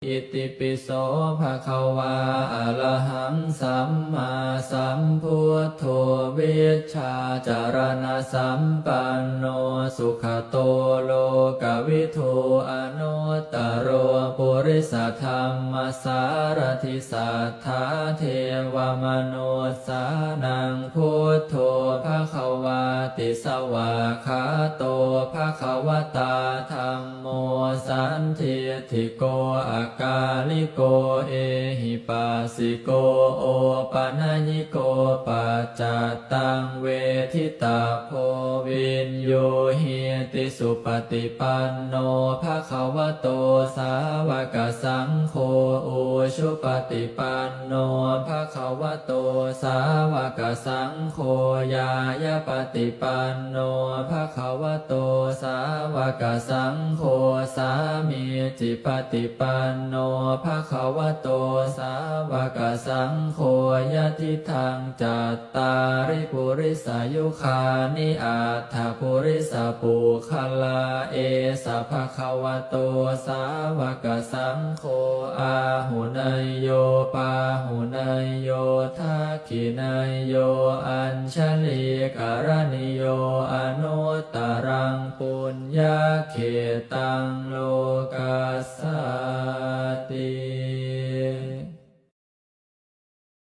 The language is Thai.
อิติปิโสภะคะวาอะระหังสัมมาสัมพุทโธวิชชาจารณะสัมปันโนสุขโตโลกวิทูอนุตตโรปุริสธรรมสารถิสัทธาเทวมนุสสานังพุทโธภะคะวาติสวากขาโตภะคะวตาธัมโมสันทิฏฐิโกอากาลิโกเอหิปัสสิโกโอปะนะญิโกปัจจตังเวทิตาโพวินโยหิติสุปฏิปันโนภะคะวะโตสาวกสังโฆอุชุปฏิปันโนภะคะวะโตสาวกสังโฆยายาปฏิปันโนภะคะวะโตสาวกสังโฆสามีจิปฏิปันโนภะคะวะโตสาวกสังโฆยะทิทังจัตตาริปุริสายุคานิอัตถปุริสปุคลาเอสะภะคะวะโตสาวกสังโฆอาหุเนยโยปาหุเนยโยทักขิเนยโยอัญชลีกรณิโยอนุตตรังปุญญาเขตังโลกัสสา